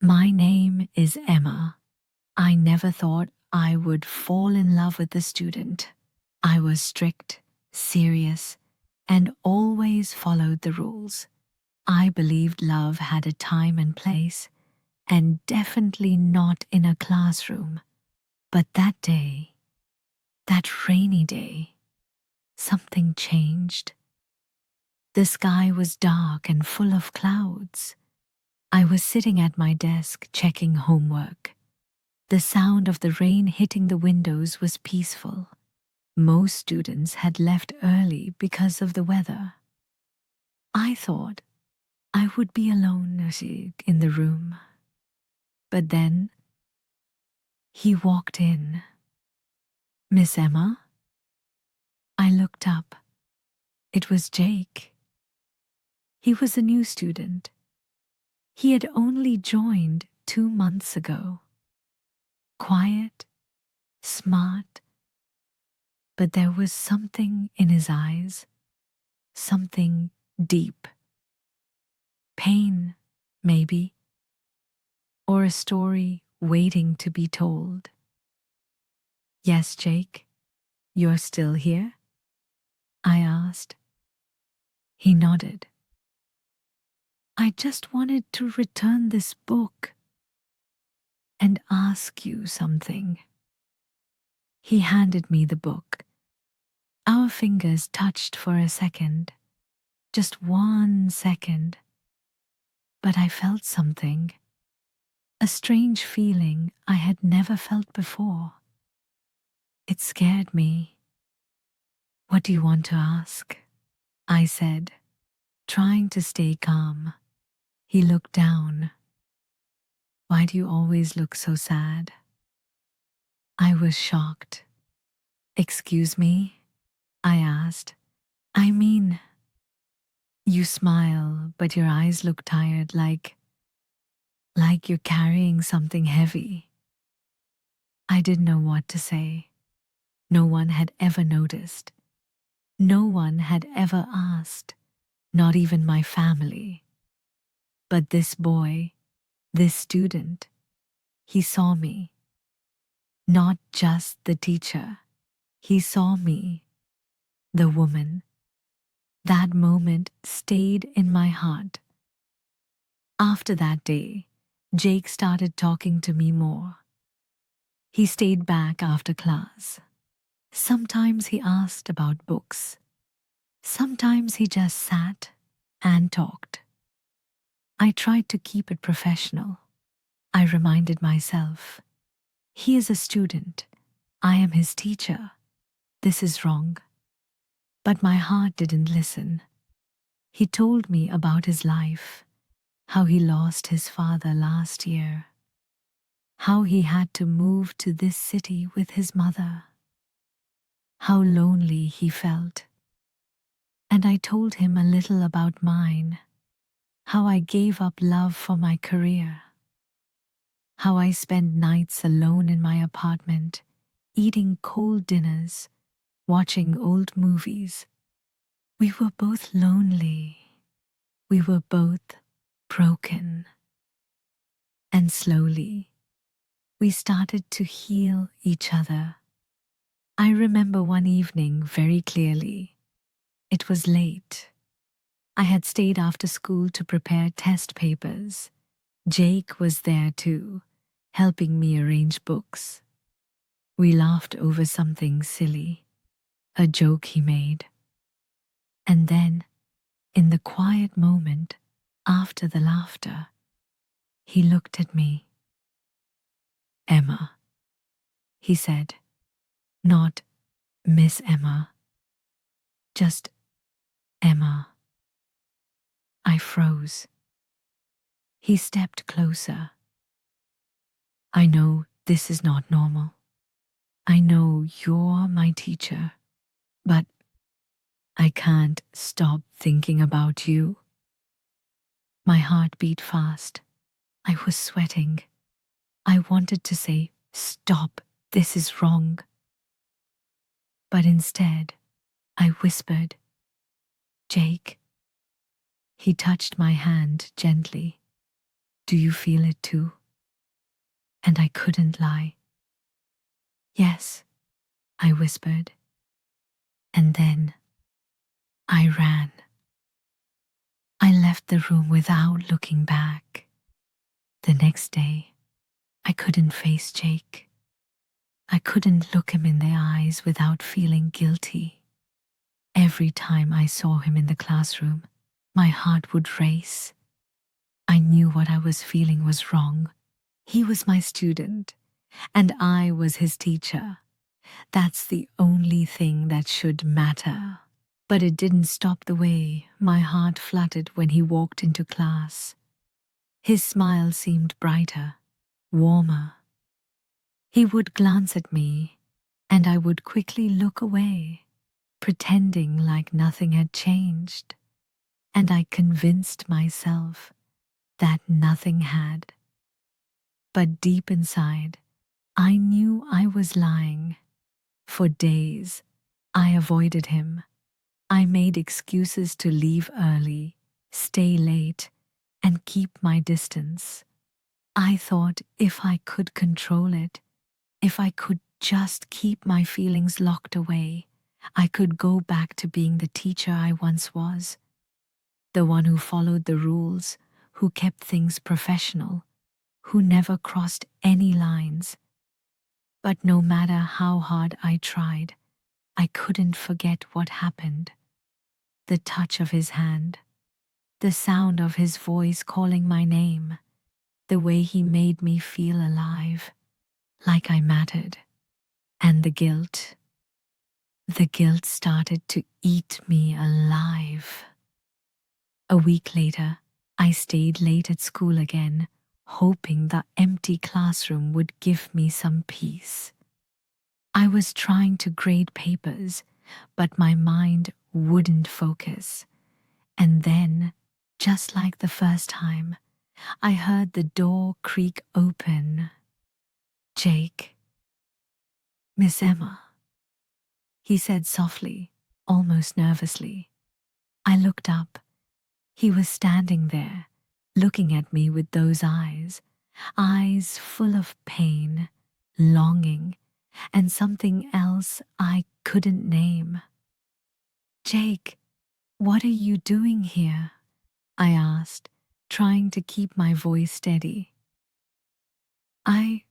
My name is Emma. I never thought I would fall in love with the student. I was strict, serious, and always followed the rules. I believed love had a time and place, and definitely not in a classroom. But that day, that rainy day, something changed. The sky was dark and full of clouds. I was sitting at my desk checking homework. The sound of the rain hitting the windows was peaceful. Most students had left early because of the weather. I thought I would be alone in the room. But then he walked in. "Miss Emma?" I looked up. It was Jake. He was a new student. He had only joined 2 months ago. Quiet, smart, but there was something in his eyes, something deep. Pain, maybe, or a story waiting to be told. "Yes, Jake, you're still here?" I asked. He nodded. "I just wanted to return this book and ask you something." He handed me the book. Our fingers touched for a second, just 1 second. But I felt something, a strange feeling I had never felt before. It scared me. "What do you want to ask?" I said, trying to stay calm. He looked down. "Why do you always look so sad?" I was shocked. "Excuse me?" I asked. "I mean, you smile, but your eyes look tired, like you're carrying something heavy." I didn't know what to say. No one had ever noticed. No one had ever asked, not even my family. But this boy, this student, he saw me. Not just the teacher. He saw me, the woman. That moment stayed in my heart. After that day, Jake started talking to me more. He stayed back after class. Sometimes he asked about books. Sometimes he just sat and talked. I tried to keep it professional. I reminded myself, he is a student. I am his teacher. This is wrong. But my heart didn't listen. He told me about his life, how he lost his father last year, how he had to move to this city with his mother, how lonely he felt. And I told him a little about mine, how I gave up love for my career, how I spent nights alone in my apartment, eating cold dinners, watching old movies. We were both lonely. We were both broken. And slowly, we started to heal each other. I remember one evening very clearly. It was late. I had stayed after school to prepare test papers. Jake was there too, helping me arrange books. We laughed over something silly, a joke he made. And then, in the quiet moment after the laughter, he looked at me. "Emma," he said, not Miss Emma, just Emma. I froze. He stepped closer. "I know this is not normal. I know you're my teacher, but I can't stop thinking about you." My heart beat fast. I was sweating. I wanted to say, "Stop, this is wrong." But instead, I whispered, "Jake." He touched my hand gently. Do you feel it too? And I couldn't lie. Yes, I whispered. And then I ran. I left the room without looking back. The next day, I couldn't face Jake. I couldn't look him in the eyes without feeling guilty. Every time I saw him in the classroom, my heart would race. I knew what I was feeling was wrong. He was my student, and I was his teacher. That's the only thing that should matter. But it didn't stop the way my heart fluttered when he walked into class. His smile seemed brighter, warmer. He would glance at me, and I would quickly look away, pretending like nothing had changed. And I convinced myself that nothing had. But deep inside, I knew I was lying. For days, I avoided him. I made excuses to leave early, stay late, and keep my distance. I thought if I could control it, if I could just keep my feelings locked away, I could go back to being the teacher I once was. The one who followed the rules, who kept things professional, who never crossed any lines. But no matter how hard I tried, I couldn't forget what happened. The touch of his hand, the sound of his voice calling my name, the way he made me feel alive, like I mattered. And the guilt started to eat me alive. A week later, I stayed late at school again, hoping the empty classroom would give me some peace. I was trying to grade papers, but my mind wouldn't focus. And then, just like the first time, I heard the door creak open. Jake. Miss Emma, he said softly, almost nervously. I looked up. He was standing there, looking at me with those eyes full of pain, longing, and something else I couldn't name. Jake, what are you doing here? I asked, trying to keep my voice steady. I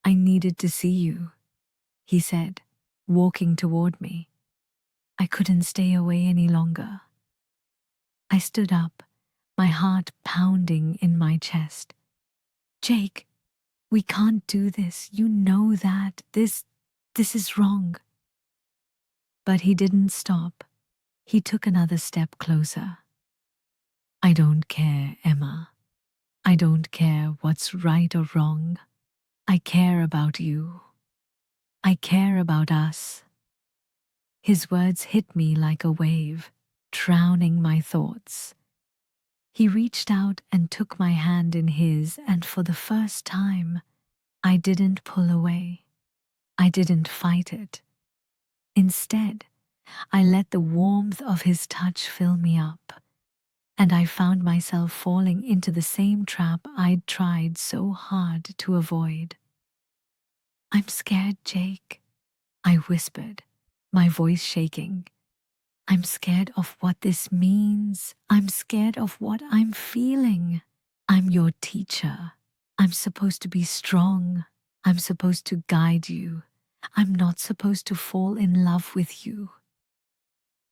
needed to see you, he said, walking toward me. I couldn't stay away any longer. I stood up, my heart pounding in my chest. Jake, we can't do this. You know that. This is wrong. But he didn't stop. He took another step closer. I don't care, Emma. I don't care what's right or wrong. I care about you. I care about us. His words hit me like a wave, drowning my thoughts. He reached out and took my hand in his, and for the first time, I didn't pull away. I didn't fight it. Instead, I let the warmth of his touch fill me up, and I found myself falling into the same trap I'd tried so hard to avoid. I'm scared, Jake, I whispered, my voice shaking. I'm scared of what this means. I'm scared of what I'm feeling. I'm your teacher. I'm supposed to be strong. I'm supposed to guide you. I'm not supposed to fall in love with you.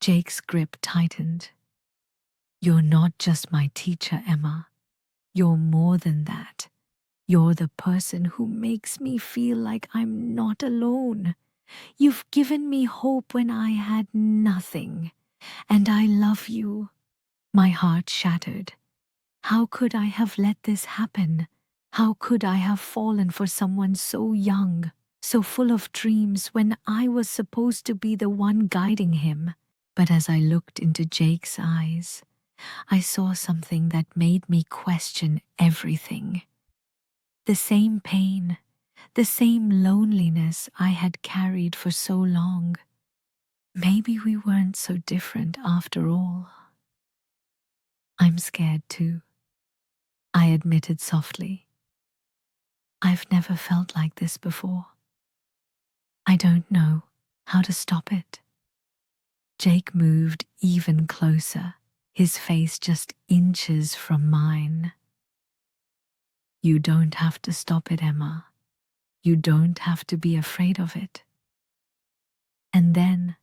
Jake's grip tightened. You're not just my teacher, Emma. You're more than that. You're the person who makes me feel like I'm not alone. You've given me hope when I had nothing, and I love you. My heart shattered. How could I have let this happen? How could I have fallen for someone so young, so full of dreams, when I was supposed to be the one guiding him? But as I looked into Jake's eyes, I saw something that made me question everything. The same pain, the same loneliness I had carried for so long. Maybe we weren't so different after all. I'm scared too. I admitted softly. I've never felt like this before. I don't know how to stop it. Jake moved even closer, his face just inches from mine. You don't have to stop it, Emma. You don't have to be afraid of it. And then,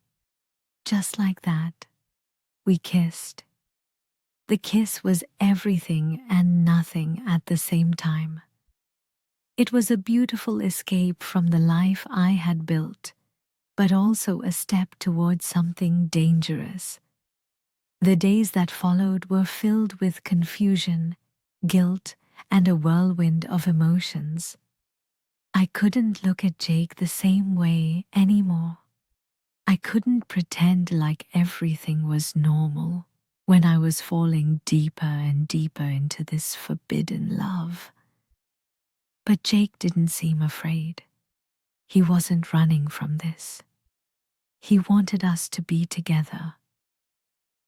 just like that, we kissed. The kiss was everything and nothing at the same time. It was a beautiful escape from the life I had built, but also a step towards something dangerous. The days that followed were filled with confusion, guilt, and a whirlwind of emotions. I couldn't look at Jake the same way anymore. I couldn't pretend like everything was normal when I was falling deeper and deeper into this forbidden love. But Jake didn't seem afraid. He wasn't running from this. He wanted us to be together.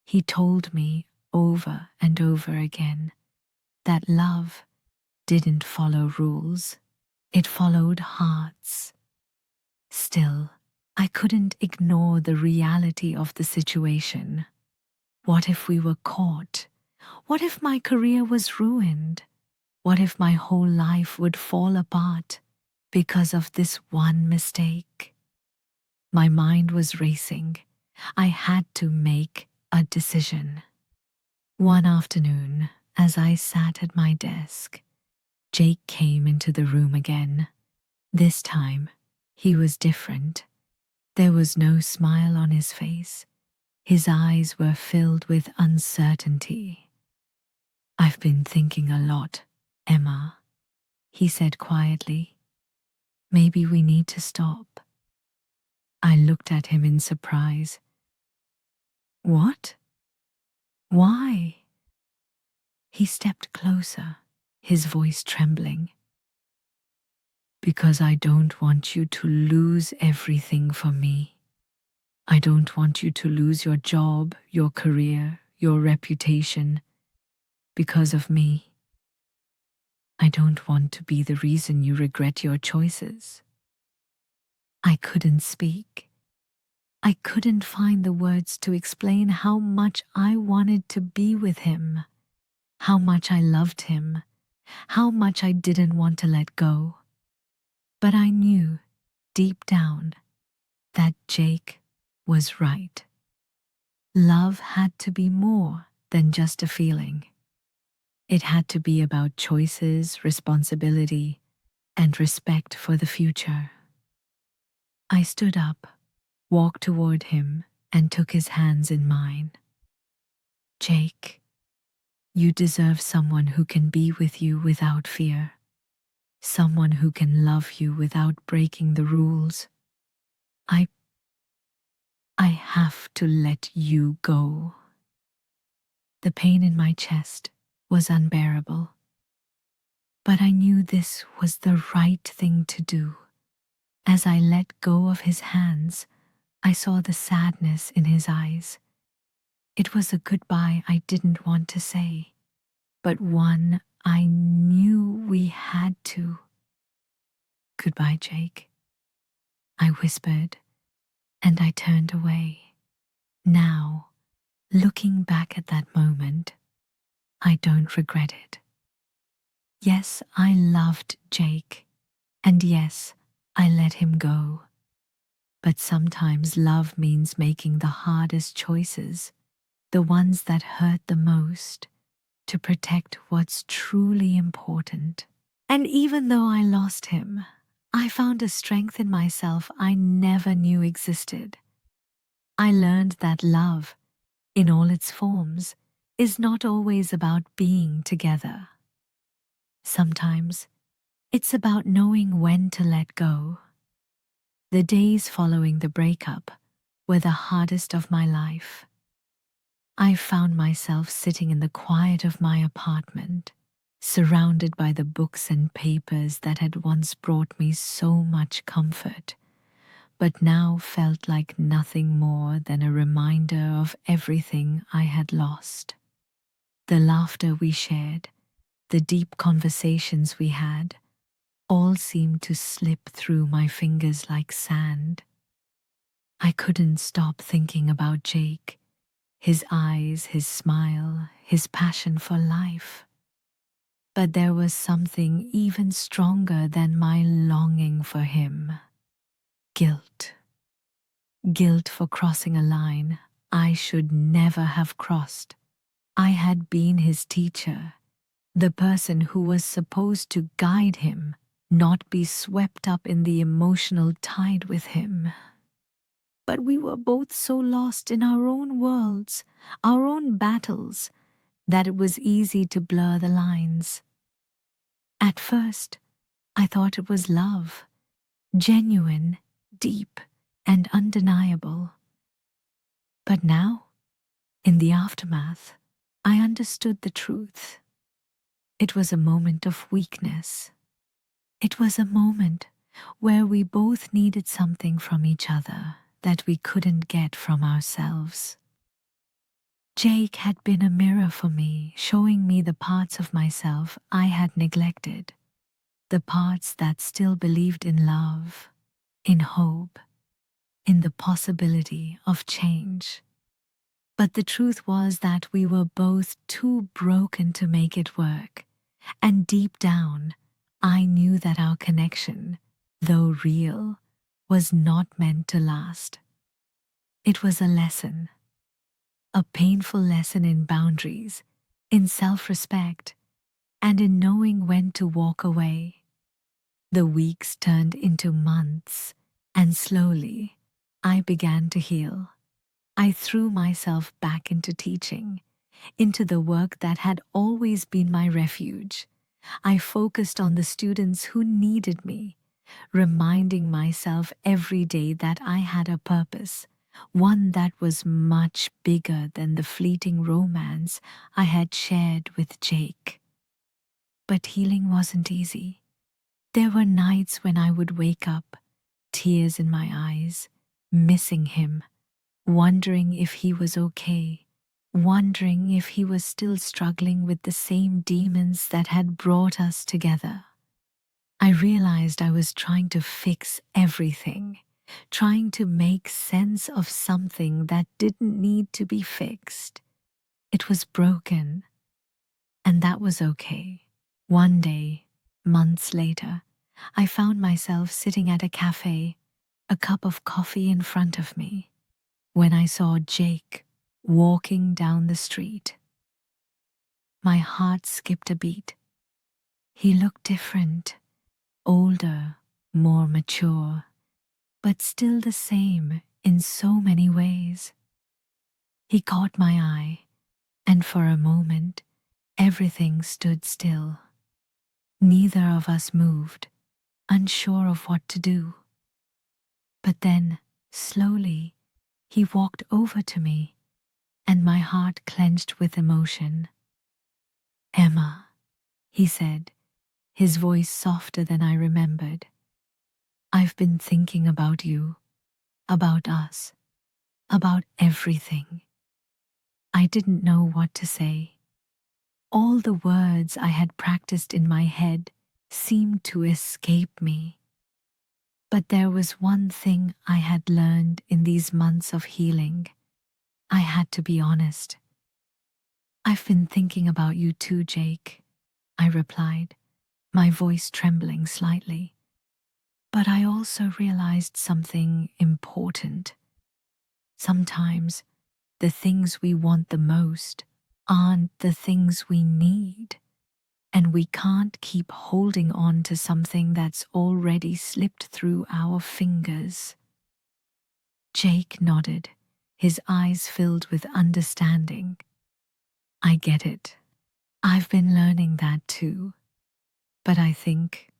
He told me over and over again that love didn't follow rules, it followed hearts. Still, I couldn't ignore the reality of the situation. What if we were caught? What if my career was ruined? What if my whole life would fall apart because of this one mistake? My mind was racing. I had to make a decision. One afternoon, as I sat at my desk, Jake came into the room again. This time, he was different. There was no smile on his face. His eyes were filled with uncertainty. I've been thinking a lot, Emma, he said quietly. Maybe we need to stop. I looked at him in surprise. What? Why? He stepped closer, his voice trembling. Because I don't want you to lose everything for me. I don't want you to lose your job, your career, your reputation, because of me. I don't want to be the reason you regret your choices. I couldn't speak. I couldn't find the words to explain how much I wanted to be with him, how much I loved him, how much I didn't want to let go. But I knew, deep down, that Jake was right. Love had to be more than just a feeling. It had to be about choices, responsibility, and respect for the future. I stood up, walked toward him, and took his hands in mine. Jake, you deserve someone who can be with you without fear. Someone who can love you without breaking the rules. I have to let you go. The pain in my chest was unbearable. But I knew this was the right thing to do. As I let go of his hands, I saw the sadness in his eyes. It was a goodbye I didn't want to say, but one I knew we had to. Goodbye, Jake, I whispered, and I turned away. Now, looking back at that moment, I don't regret it. Yes, I loved Jake, and yes, I let him go. But sometimes love means making the hardest choices, the ones that hurt the most, to protect what's truly important. And even though I lost him, I found a strength in myself I never knew existed. I learned that love, in all its forms, is not always about being together. Sometimes, it's about knowing when to let go. The days following the breakup were the hardest of my life. I found myself sitting in the quiet of my apartment, surrounded by the books and papers that had once brought me so much comfort, but now felt like nothing more than a reminder of everything I had lost. The laughter we shared, the deep conversations we had, all seemed to slip through my fingers like sand. I couldn't stop thinking about Jake, his eyes, his smile, his passion for life. But there was something even stronger than my longing for him. Guilt. Guilt for crossing a line I should never have crossed. I had been his teacher, the person who was supposed to guide him, not be swept up in the emotional tide with him. But we were both so lost in our own worlds, our own battles, that it was easy to blur the lines. At first, I thought it was love, genuine, deep, and undeniable. But now, in the aftermath, I understood the truth. It was a moment of weakness. It was a moment where we both needed something from each other that we couldn't get from ourselves. Jake had been a mirror for me, showing me the parts of myself I had neglected, the parts that still believed in love, in hope, in the possibility of change. But the truth was that we were both too broken to make it work, and deep down, I knew that our connection, though real, was not meant to last. It was a lesson, a painful lesson in boundaries, in self-respect, and in knowing when to walk away. The weeks turned into months, and slowly, I began to heal. I threw myself back into teaching, into the work that had always been my refuge. I focused on the students who needed me, reminding myself every day that I had a purpose, one that was much bigger than the fleeting romance I had shared with Jake. But healing wasn't easy. There were nights when I would wake up, tears in my eyes, missing him, wondering if he was okay, wondering if he was still struggling with the same demons that had brought us together. I realized I was trying to fix everything, trying to make sense of something that didn't need to be fixed. It was broken, and that was okay. One day, months later, I found myself sitting at a cafe, a cup of coffee in front of me, when I saw Jake walking down the street. My heart skipped a beat. He looked different, older, more mature, but still the same in so many ways. He caught my eye, and for a moment, everything stood still. Neither of us moved, unsure of what to do. But then, slowly, he walked over to me, and my heart clenched with emotion. "Emma," he said, his voice softer than I remembered. "I've been thinking about you, about us, about everything." I didn't know what to say. All the words I had practiced in my head seemed to escape me. But there was one thing I had learned in these months of healing. I had to be honest. "I've been thinking about you too, Jake," I replied, my voice trembling slightly. But I also realized something important. Sometimes the things we want the most aren't the things we need, and we can't keep holding on to something that's already slipped through our fingers. Jake nodded, his eyes filled with understanding. "I get it. I've been learning that too. But I think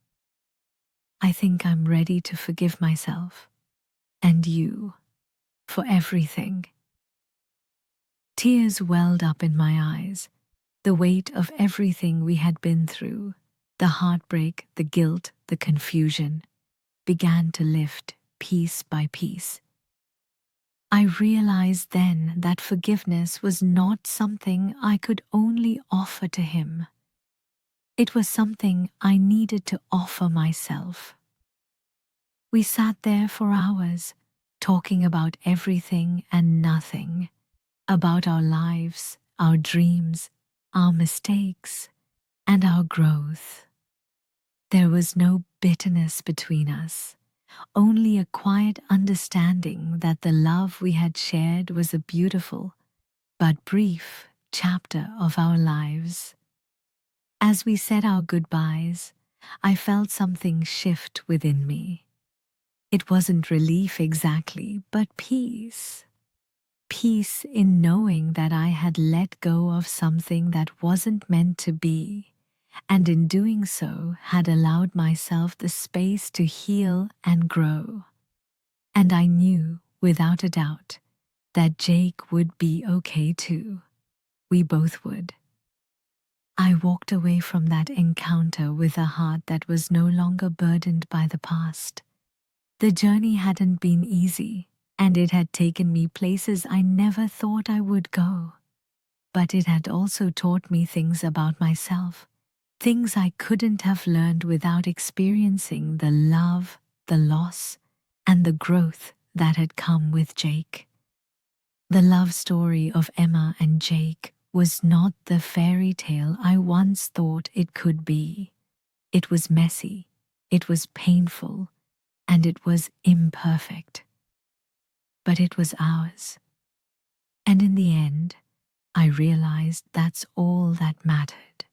I'm ready to forgive myself and you for everything." Tears welled up in my eyes, the weight of everything we had been through, the heartbreak, the guilt, the confusion, began to lift piece by piece. I realized then that forgiveness was not something I could only offer to him. It was something I needed to offer myself. We sat there for hours, talking about everything and nothing, about our lives, our dreams, our mistakes, and our growth. There was no bitterness between us, only a quiet understanding that the love we had shared was a beautiful but brief chapter of our lives. As we said our goodbyes, I felt something shift within me. It wasn't relief exactly, but peace. Peace in knowing that I had let go of something that wasn't meant to be, and in doing so had allowed myself the space to heal and grow. And I knew, without a doubt, that Jake would be okay too. We both would. I walked away from that encounter with a heart that was no longer burdened by the past. The journey hadn't been easy, and it had taken me places I never thought I would go. But it had also taught me things about myself, things I couldn't have learned without experiencing the love, the loss, and the growth that had come with Jake. The love story of Emma and Jake was not the fairy tale I once thought it could be. It was messy, it was painful, and it was imperfect. But it was ours. And in the end, I realized that's all that mattered.